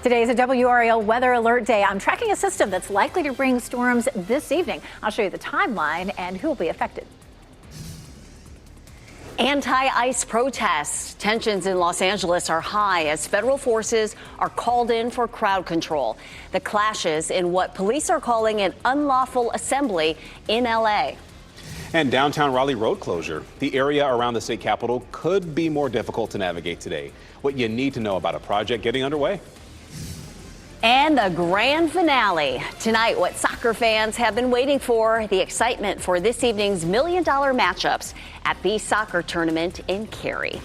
Today is a WRAL weather alert day. I'm tracking a system that's likely to bring storms this evening. I'll show you the timeline and who will be affected. Anti-ice protests. Tensions in Los Angeles are high as federal forces are called in for crowd control. The clashes in what police are calling an unlawful assembly in L.A. And downtown Raleigh road closure. The area around the state capitol could be more difficult to navigate today. What you need to know about a project getting underway. And the grand finale. Tonight, what soccer fans have been waiting for, the excitement for this evening's $1 million matchups at the soccer tournament in Cary.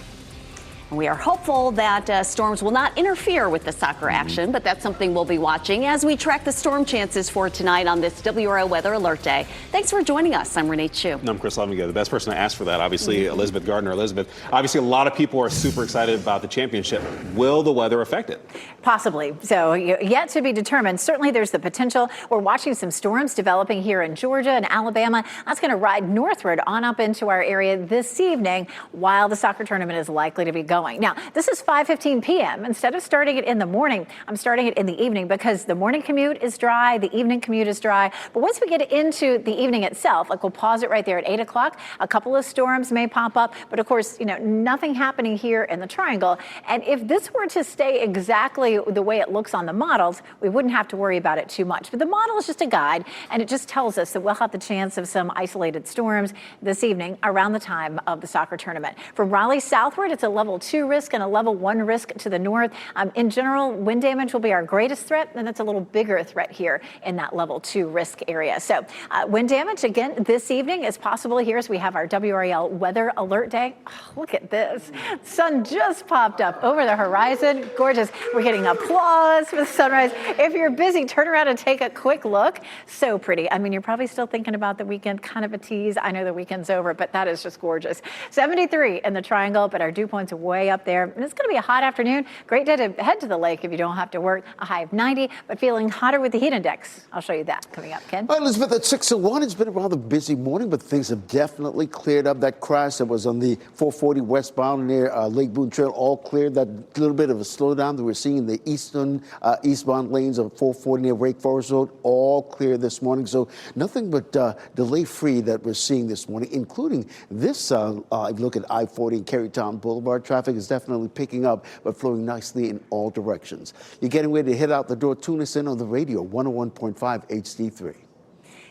We are hopeful that storms will not interfere with the soccer action, but that's something we'll be watching as we track the storm chances for tonight on this WRAL Weather Alert Day. Thanks for joining us. I'm Renee Chu. I'm Chris Lovingo, the best person to ask for that. Obviously, Elizabeth Gardner. Elizabeth, obviously a lot of people are super excited about the championship. Will the weather affect it? Possibly. So yet to be determined. Certainly there's the potential. We're watching some storms developing here in Georgia and Alabama. That's going to ride northward on up into our area this evening while the soccer tournament is likely to be going. Now, this is 5:15 p.m. Instead of starting it in the morning, I'm starting it in the evening because the morning commute is dry, the evening commute is dry. But once we get into the evening itself, like we'll pause it right there at 8 o'clock, a couple of storms may pop up. But of course, nothing happening here in the triangle. And if this were to stay exactly the way it looks on the models, we wouldn't have to worry about it too much. But the model is just a guide, and it just tells us that we'll have the chance of some isolated storms this evening around the time of the soccer tournament. From Raleigh southward, it's a level 2 risk and a level 1 risk to the north. In general, wind damage will be our greatest threat, and it's a little bigger threat here in that level 2 risk area. So wind damage, again, this evening is possible here as we have our WRAL weather alert day. Oh, look at this. Sun just popped up over the horizon. Gorgeous. We're getting applause for the sunrise. If you're busy, turn around and take a quick look. So pretty. I mean, you're probably still thinking about the weekend, kind of a tease. I know the weekend's over, but that is just gorgeous. 73 in the triangle, but our dew points are way up there. And it's going to be a hot afternoon. Great day to head to the lake if you don't have to work. A high of 90, but feeling hotter with the heat index. I'll show you that coming up, Ken. Well, Elizabeth, at 6:01, it's been a rather busy morning, but things have definitely cleared up. That crash that was on the 440 westbound near Lake Boone Trail, all cleared. That little bit of a slowdown that we're seeing in the eastbound lanes of 440 near Wake Forest Road, all clear this morning. So nothing but delay-free that we're seeing this morning, including this. If you look at I-40 and Carytown Boulevard, traffic is definitely picking up, but flowing nicely in all directions. You're getting ready to head out the door. Tune us in on the radio, 101.5 HD3.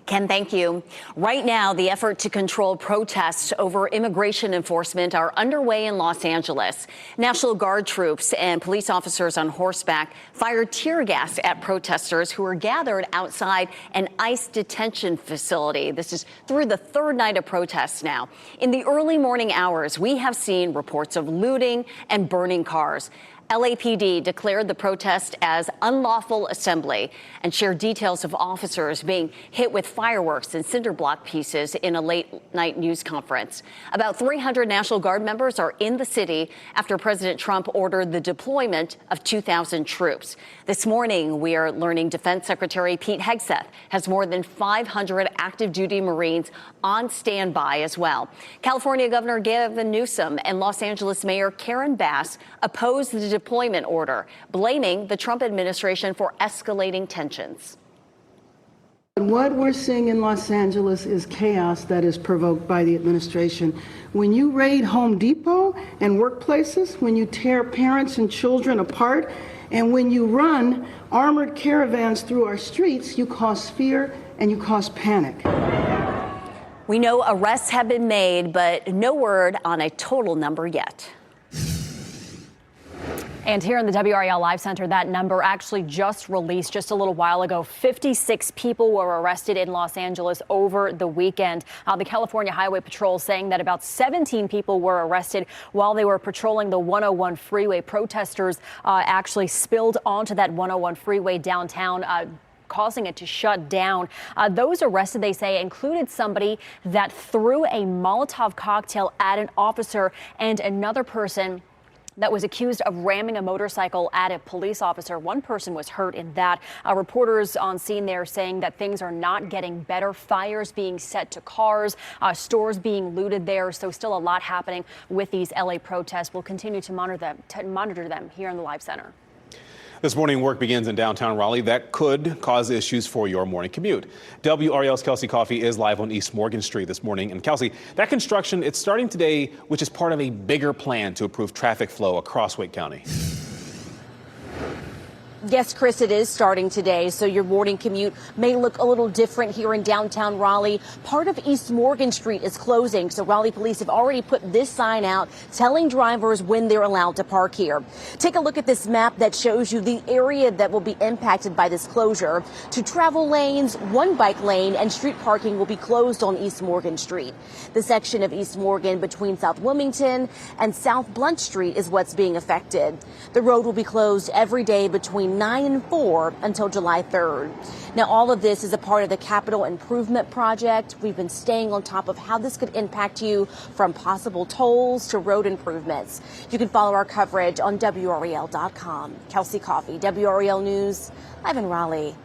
Ken, thank you. Right now, the effort to control protests over immigration enforcement are underway in Los Angeles. National Guard troops and police officers on horseback fired tear gas at protesters who were gathered outside an ICE detention facility. This is through the third night of protests now. In the early morning hours, we have seen reports of looting and burning cars. LAPD declared the protest as unlawful assembly and shared details of officers being hit with fireworks and cinder block pieces in a late-night news conference. About 300 National Guard members are in the city after President Trump ordered the deployment of 2,000 troops. This morning, we are learning Defense Secretary Pete Hegseth has more than 500 active-duty Marines on standby as well. California Governor Gavin Newsom and Los Angeles Mayor Karen Bass opposed the deployment order, blaming the Trump administration for escalating tensions. What we're seeing in Los Angeles is chaos that is provoked by the administration. When you raid Home Depot and workplaces, when you tear parents and children apart, and when you run armored caravans through our streets, you cause fear and you cause panic. We know arrests have been made, but no word on a total number yet. And here in the WRAL Live Center, that number actually just released just a little while ago. 56 people were arrested in Los Angeles over the weekend. The California Highway Patrol saying that about 17 people were arrested while they were patrolling the 101 freeway. Protesters actually spilled onto that 101 freeway downtown, causing it to shut down. Those arrested, they say, included somebody that threw a Molotov cocktail at an officer and another person that was accused of ramming a motorcycle at a police officer. One person was hurt in that. Reporters on scene there saying that things are not getting better. Fires being set to cars, stores being looted there. So still a lot happening with these LA protests. We'll continue to monitor them here in the Live Center. This morning, work begins in downtown Raleigh. That could cause issues for your morning commute. WRAL's Kelsey Coffey is live on East Morgan Street this morning. And Kelsey, that construction, it's starting today, which is part of a bigger plan to improve traffic flow across Wake County. Yes, Chris, it is starting today, so your morning commute may look a little different here in downtown Raleigh. Part of East Morgan Street is closing, so Raleigh police have already put this sign out telling drivers when they're allowed to park here. Take a look at this map that shows you the area that will be impacted by this closure. Two travel lanes, one bike lane, and street parking will be closed on East Morgan Street. The section of East Morgan between South Wilmington and South Blunt Street is what's being affected. The road will be closed every day between 9 and 4 until July 3rd. Now, all of this is a part of the capital improvement project. We've been staying on top of how this could impact you, from possible tolls to road improvements. You can follow our coverage on WRAL.com. Kelsey Coffey, WRAL News, live in Raleigh.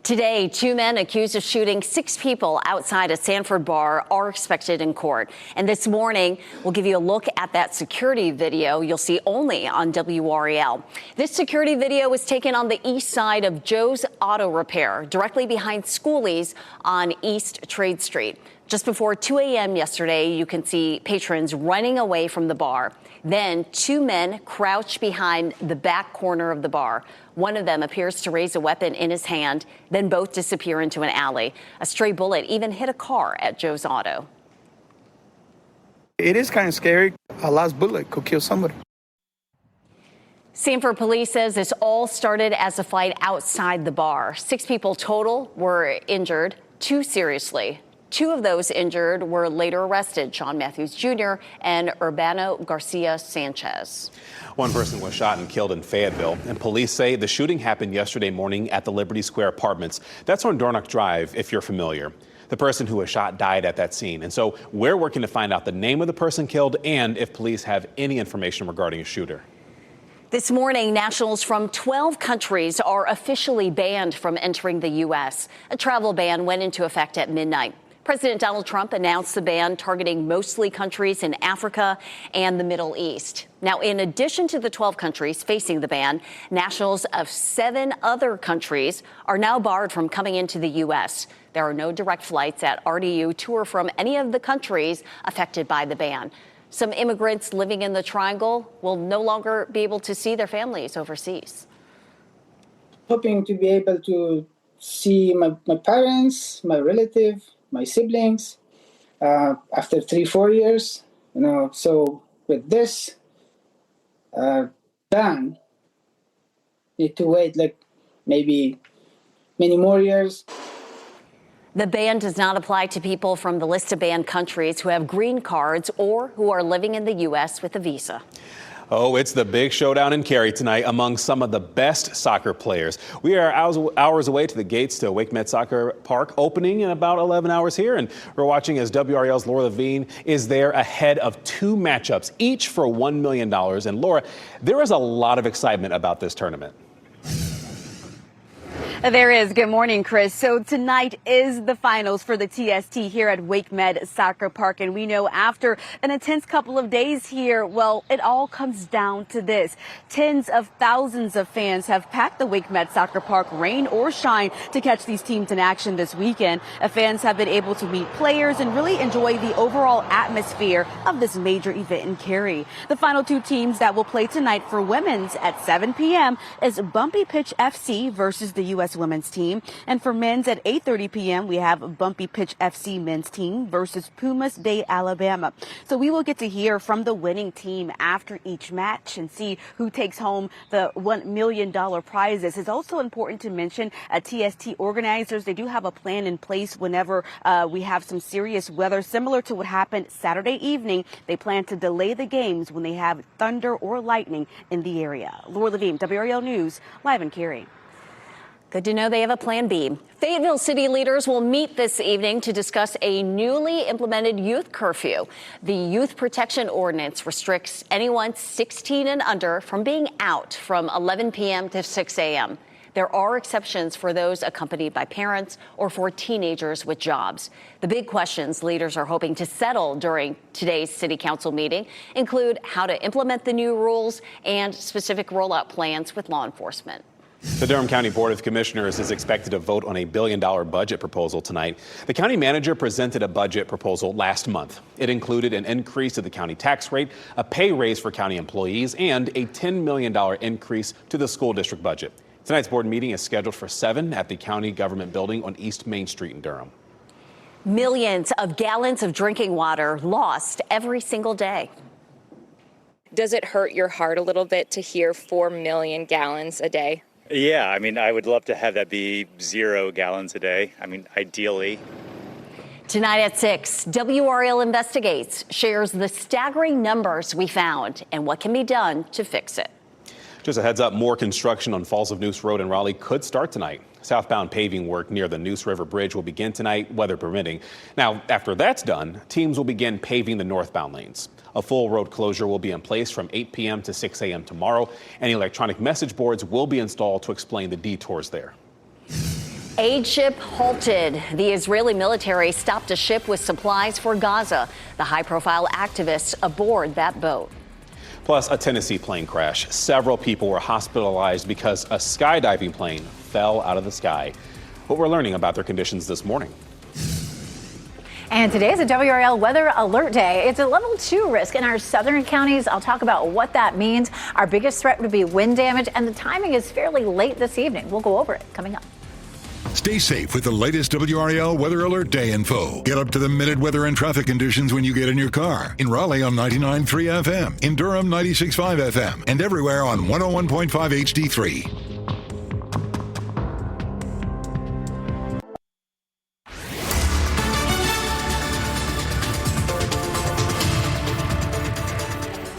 Today, two men accused of shooting 6 people outside a Sanford bar are expected in court. And this morning, we'll give you a look at that security video you'll see only on WRAL. This security video was taken on the east side of Joe's Auto Repair, directly behind Schoolies on East Trade Street. Just before 2 a.m. yesterday, you can see patrons running away from the bar. Then 2 men crouch behind the back corner of the bar. One of them appears to raise a weapon in his hand, then both disappear into an alley. A stray bullet even hit a car at Joe's Auto. It is kind of scary. A last bullet could kill somebody. Sanford police says this all started as a fight outside the bar. 6 people total were injured, 2 seriously. 2 of those injured were later arrested, Sean Matthews Jr. and Urbano Garcia Sanchez. One person was shot and killed in Fayetteville, and police say the shooting happened yesterday morning at the Liberty Square Apartments. That's on Dornock Drive, if you're familiar. The person who was shot died at that scene, and so we're working to find out the name of the person killed and if police have any information regarding a shooter. This morning, nationals from 12 countries are officially banned from entering the U.S. A travel ban went into effect at midnight. President Donald Trump announced the ban targeting mostly countries in Africa and the Middle East. Now, in addition to the 12 countries facing the ban, nationals of 7 other countries are now barred from coming into the U.S. There are no direct flights at RDU to or from any of the countries affected by the ban. Some immigrants living in the Triangle will no longer be able to see their families overseas. Hoping to be able to see my parents, my relative, my siblings after 3-4 years, so with this ban, need to wait like maybe many more years. The ban does not apply to people from the list of banned countries who have green cards or who are living in the U.S. with a visa. Oh, it's the big showdown in Cary tonight among some of the best soccer players. We are hours away to the gates to Wake Med Soccer Park, opening in about 11 hours here. And we're watching as WRAL's Laura Levine is there ahead of 2 matchups, each for $1 million. And Laura, there is a lot of excitement about this tournament. There is. Good morning, Chris. So tonight is the finals for the TST here at Wake Med Soccer Park. And we know after an intense couple of days here, well, it all comes down to this. Tens of thousands of fans have packed the Wake Med Soccer Park, rain or shine, to catch these teams in action this weekend. Fans have been able to meet players and really enjoy the overall atmosphere of this major event in Cary. The final 2 teams that will play tonight for women's at 7 p.m. is Bumpy Pitch FC versus the U.S. women's team. And for men's at 8:30 p.m., we have Bumpy Pitch FC men's team versus Pumas Day, Alabama. So we will get to hear from the winning team after each match and see who takes home the $1 million prizes. It's also important to mention TST organizers, they do have a plan in place whenever we have some serious weather, similar to what happened Saturday evening. They plan to delay the games when they have thunder or lightning in the area. Laura Levine, WRAL News, live in Cary. Good to know they have a plan B. Fayetteville city leaders will meet this evening to discuss a newly implemented youth curfew. The Youth Protection Ordinance restricts anyone 16 and under from being out from 11 p.m. to 6 a.m. There are exceptions for those accompanied by parents or for teenagers with jobs. The big questions leaders are hoping to settle during today's city council meeting include how to implement the new rules and specific rollout plans with law enforcement. The Durham County Board of Commissioners is expected to vote on a $1 billion budget proposal tonight. The county manager presented a budget proposal last month. It included an increase to the county tax rate, a pay raise for county employees, and a $10 million increase to the school district budget. Tonight's board meeting is scheduled for 7 at the county government building on East Main Street in Durham. Millions of gallons of drinking water lost every single day. Does it hurt your heart a little bit to hear 4 million gallons a day? Yeah, I mean, I would love to have that be 0 gallons a day. I mean, ideally. Tonight at 6, WRAL Investigates shares the staggering numbers we found and what can be done to fix it. Just a heads up, more construction on Falls of Neuse Road in Raleigh could start tonight. Southbound paving work near the Neuse River Bridge will begin tonight, weather permitting. Now, after that's done, teams will begin paving the northbound lanes. A full road closure will be in place from 8 p.m. to 6 a.m. tomorrow, and electronic message boards will be installed to explain the detours there. Aid ship halted. The Israeli military stopped a ship with supplies for Gaza. The high-profile activists aboard that boat. Plus, a Tennessee plane crash. Several people were hospitalized because a skydiving plane fell out of the sky. What we're learning about their conditions this morning. And today is a WRAL Weather Alert Day. It's a level 2 risk in our southern counties. I'll talk about what that means. Our biggest threat would be wind damage, and the timing is fairly late this evening. We'll go over it coming up. Stay safe with the latest WRAL Weather Alert Day info. Get up to the minute weather and traffic conditions when you get in your car. In Raleigh on 99.3 FM, in Durham 96.5 FM, and everywhere on 101.5 HD3.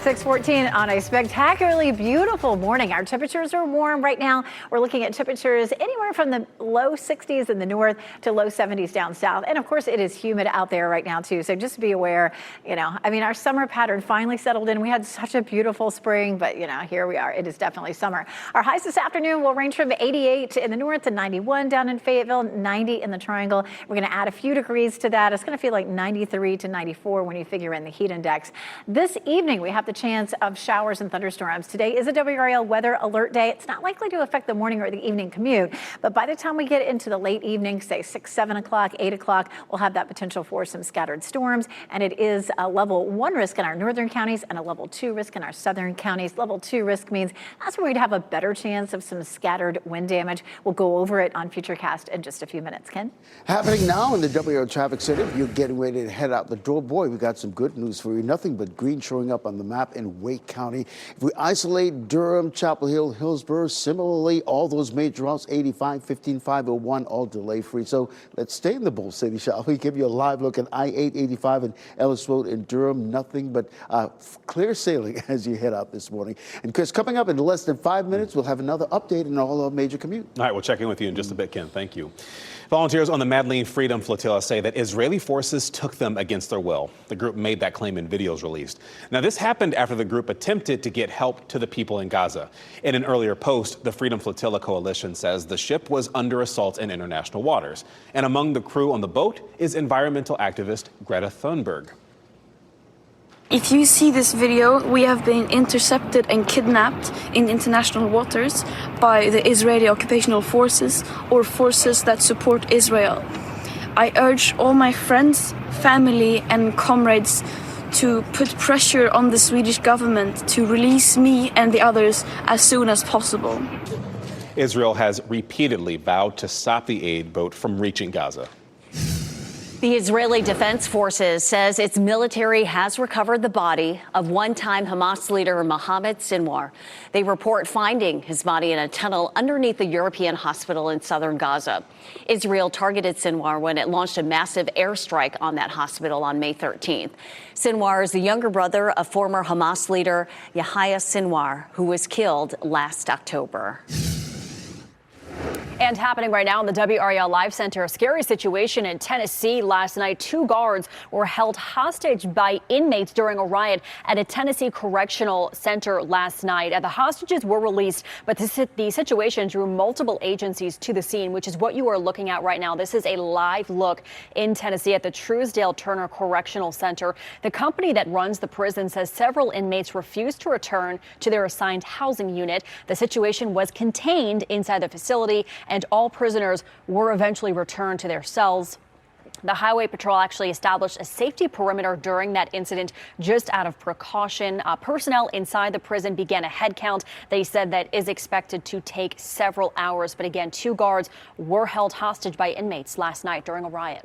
6:14 on a spectacularly beautiful morning. Our temperatures are warm right now. We're looking at temperatures anywhere from the low 60s in the north to low 70s down south. And of course, it is humid out there right now too. So just be aware, our summer pattern finally settled in. We had such a beautiful spring, but here we are. It is definitely summer. Our highs this afternoon will range from 88 in the north to 91 down in Fayetteville, 90 in the Triangle. We're going to add a few degrees to that. It's going to feel like 93 to 94 when you figure in the heat index. This evening, we have the chance of showers and thunderstorms. Today is a WRAL Weather Alert Day. It's not likely to affect the morning or the evening commute, but by the time we get into the late evening, say 6, 7 o'clock, 8 o'clock, we'll have that potential for some scattered storms. And it is a level 1 risk in our northern counties and a level 2 risk in our southern counties. Level 2 risk means that's where we'd have a better chance of some scattered wind damage. We'll go over it on Futurecast in just a few minutes. Ken? Happening now in the WRAL Traffic Center. If you're getting ready to head out the door, boy, we got some good news for you. Nothing but green showing up on the map in Wake County. If we isolate Durham, Chapel Hill, Hillsborough, similarly, all those major routes, 85, 15, 501, all delay-free. So let's stay in the Bull City, shall we? Give you a live look at I-8, 85, and Ellis Road in Durham. Nothing but clear sailing as you head out this morning. And Chris, coming up in less than 5 minutes, we'll have another update on all our major commute. All right, we'll check in with you in just a bit, Ken. Thank you. Volunteers on the Madeleine Freedom Flotilla say that Israeli forces took them against their will. The group made that claim in videos released. Now, this happened after the group attempted to get help to the people in Gaza. In an earlier post, the Freedom Flotilla Coalition says the ship was under assault in international waters. And among the crew on the boat is environmental activist Greta Thunberg. If you see this video, we have been intercepted and kidnapped in international waters by the Israeli occupational forces or forces that support Israel. I urge all my friends, family and comrades to put pressure on the Swedish government to release me and the others as soon as possible. Israel has repeatedly vowed to stop the aid boat from reaching Gaza. The Israeli Defense Forces says its military has recovered the body of one-time Hamas leader Mohammed Sinwar. They report finding his body in a tunnel underneath the European hospital in southern Gaza. Israel targeted Sinwar when it launched a massive airstrike on that hospital on May 13th. Sinwar is the younger brother of former Hamas leader Yahya Sinwar, who was killed last October. And happening right now in the WRAL Live Center, a scary situation in Tennessee last night. 2 guards were held hostage by inmates during a riot at a Tennessee correctional center last night. The hostages were released, but the situation drew multiple agencies to the scene, which is what you are looking at right now. This is a live look in Tennessee at the Truesdale Turner Correctional Center. The company that runs the prison says several inmates refused to return to their assigned housing unit. The situation was contained inside the facility, and all prisoners were eventually returned to their cells. The Highway Patrol actually established a safety perimeter during that incident just out of precaution. Personnel inside the prison began a head count. They said that is expected to take several hours. But again, 2 guards were held hostage by inmates last night during a riot.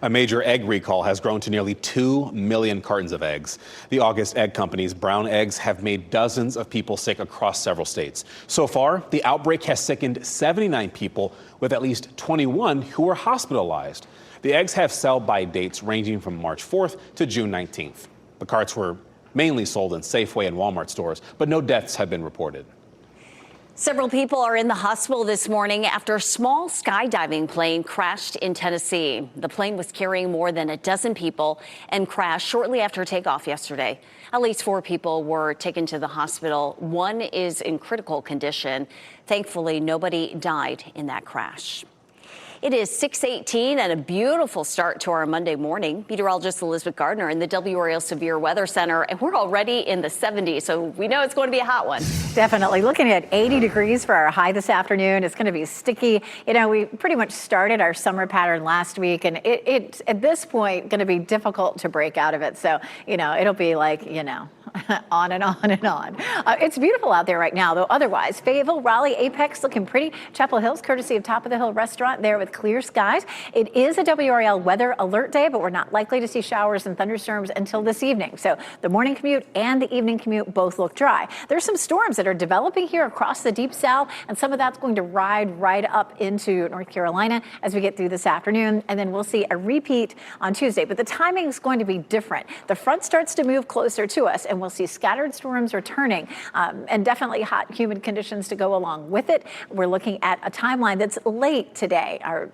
A major egg recall has grown to nearly 2 million cartons of eggs. The August egg company's brown eggs have made dozens of people sick across several states. So far, the outbreak has sickened 79 people, with at least 21 who were hospitalized. The eggs have sell-by dates ranging from March 4th to June 19th. The carts were mainly sold in Safeway and Walmart stores, but no deaths have been reported. Several people are in the hospital this morning after a small skydiving plane crashed in Tennessee. The plane was carrying more than a dozen people and crashed shortly after takeoff yesterday. At least 4 people were taken to the hospital. 1 is in critical condition. Thankfully, nobody died in that crash. It is 6:18 and a beautiful start to our Monday morning. Meteorologist Elizabeth Gardner in the WRAL Severe Weather Center, and we're already in the 70s, so we know it's going to be a hot one. Definitely. Looking at 80 degrees for our high this afternoon. It's going to be sticky. You know, we pretty much started our summer pattern last week, and it's at this point going to be difficult to break out of it. So, you know, it'll be like, you know, on and on and on. It's beautiful out there right now, though. Otherwise, Fayetteville, Raleigh, Apex looking pretty. Chapel Hills, courtesy of Top of the Hill Restaurant there with clear skies. It is a WRAL weather alert day, but we're not likely to see showers and thunderstorms until this evening. So the morning commute and the evening commute both look dry. There's some storms that are developing here across the deep south, and some of that's going to ride right up into North Carolina as we get through this afternoon. And then we'll see a repeat on Tuesday. But the timing is going to be different. The front starts to move closer to us, and we'll see scattered storms returning and definitely hot, humid conditions to go along with it. We're looking at a timeline that's late today. Our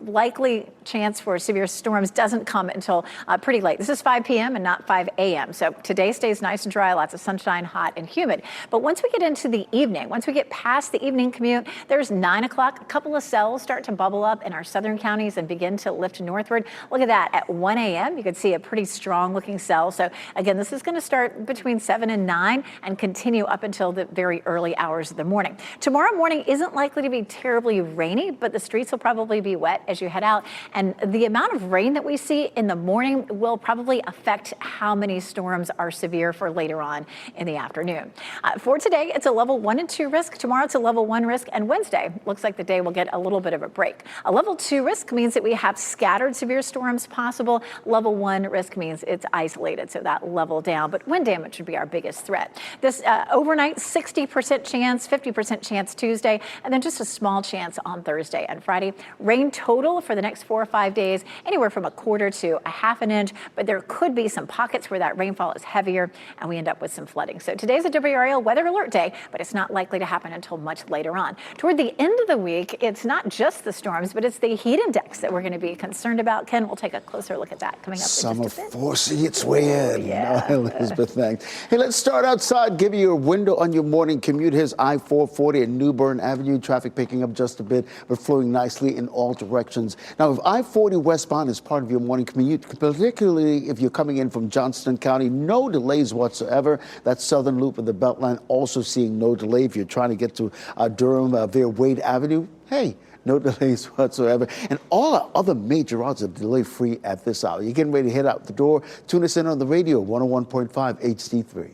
likely chance for severe storms doesn't come until pretty late. This is 5 p.m. and not 5 a.m. So today stays nice and dry, lots of sunshine, hot and humid. But once we get into the evening, once we get past the evening commute, there's 9 o'clock. A couple of cells start to bubble up in our southern counties and begin to lift northward. Look at that. At 1 a.m., you could see a pretty strong looking cell. So again, this is going to start between 7 and 9 and continue up until the very early hours of the morning. Tomorrow morning isn't likely to be terribly rainy, but the streets will probably be wet as you head out. And the amount of rain that we see in the morning will probably affect how many storms are severe for later on in the afternoon. For today, it's a level 1 and 2 risk. Tomorrow, it's a level 1 risk. And Wednesday looks like the day will get a little bit of a break. A level 2 risk means that we have scattered severe storms possible. Level 1 risk means it's isolated, so that level down. But wind damage would be our biggest threat. This overnight, 60% chance, 50% chance Tuesday, and then just a small chance on Thursday and Friday. Rain total for the next 4 or 5 days, anywhere from a quarter to a half an inch, but there could be some pockets where that rainfall is heavier and we end up with some flooding. So today's a WRAL weather alert day, but it's not likely to happen until much later on. Toward the end of the week, it's not just the storms, but it's the heat index that we're going to be concerned about. Ken, we'll take a closer look at that coming up in just a bit. Summer forcing its way in. Yeah. Oh, Elizabeth, thanks. Hey, let's start outside, give you a window on your morning commute. Here's I-440 and New Bern Avenue. Traffic picking up just a bit, but flowing nicely in all directions. Now, if I-40 westbound is part of your morning commute, particularly if you're coming in from Johnston County, no delays whatsoever. That southern loop of the Beltline also seeing no delay. If you're trying to get to Durham via Wade Avenue, hey, no delays whatsoever. And all our other major routes are delay-free at this hour. You're getting ready to head out the door. Tune us in on the radio, 101.5 HD3.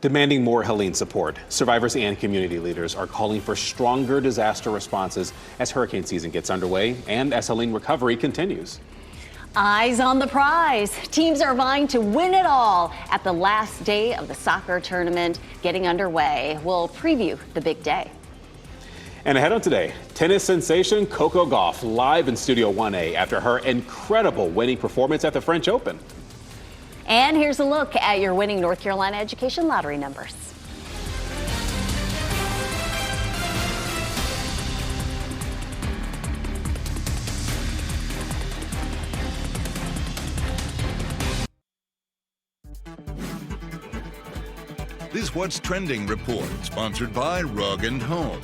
Demanding more Helene support, survivors and community leaders are calling for stronger disaster responses as hurricane season gets underway and as Helene recovery continues. Eyes on the prize. Teams are vying to win it all at the last day of the soccer tournament getting underway. We'll preview the big day. And ahead on today, tennis sensation Coco Gauff live in Studio 1A after her incredible winning performance at the French Open. And here's a look at your winning North Carolina Education Lottery numbers. This What's Trending report, sponsored by Rug & Home.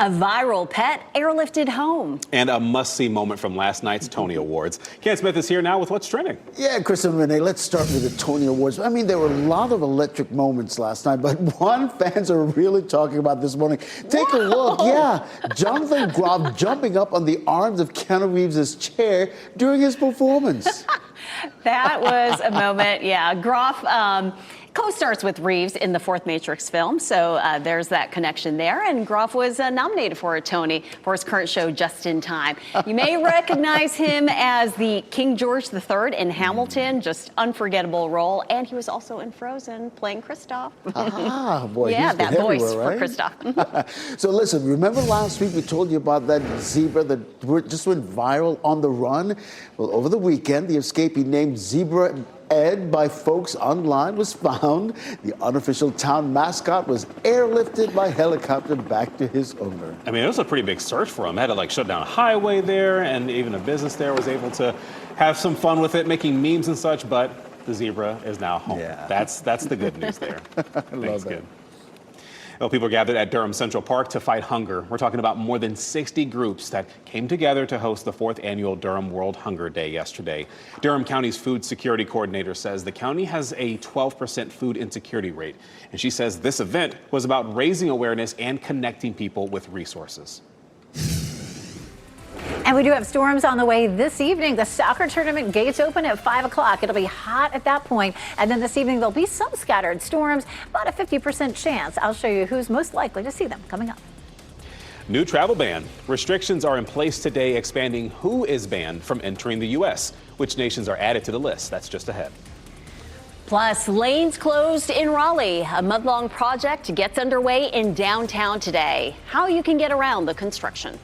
A viral pet airlifted home. And a must-see moment from last night's Tony Awards. Ken Smith is here now with What's Trending. Yeah, Chris and Renee, let's start with the Tony Awards. I mean, there were a lot of electric moments last night, but one fans are really talking about this morning. Take a look. Yeah, Jonathan Groff jumping up on the arms of Keanu Reeves' chair during his performance. That was a moment. Yeah, Groff co-stars with Reeves in the fourth Matrix film, so there's that connection there. And Groff was nominated for a Tony for his current show, Just in Time. You may recognize him as the King George III in Hamilton, just unforgettable role. And he was also in Frozen, playing Kristoff. Ah, boy, yeah, he's been that voice right? for Kristoff. So listen, remember last week we told you about that zebra that just went viral on the run? Well, over the weekend, the escapee named Zebra Ed by folks online was found. The unofficial town mascot was airlifted by helicopter back to his owner. I mean, it was a pretty big search for him. Had to like shut down a highway there, and even a business there was able to have some fun with it, making memes and such, but the zebra is now home. Yeah. That's the good news there. I love it. Good. Well, people gathered at Durham Central Park to fight hunger. We're talking about more than 60 groups that came together to host the 4th annual Durham World Hunger Day yesterday. Durham County's food security coordinator says the county has a 12% food insecurity rate. And she says this event was about raising awareness and connecting people with resources. And we do have storms on the way this evening. The soccer tournament gates open at 5 o'clock. It'll be hot at that point. And then this evening, there'll be some scattered storms, about a 50% chance. I'll show you who's most likely to see them coming up. New travel ban. Restrictions are in place today, expanding who is banned from entering the U.S. Which nations are added to the list? That's just ahead. Plus, lanes closed in Raleigh. A month-long project gets underway in downtown today. How you can get around the construction.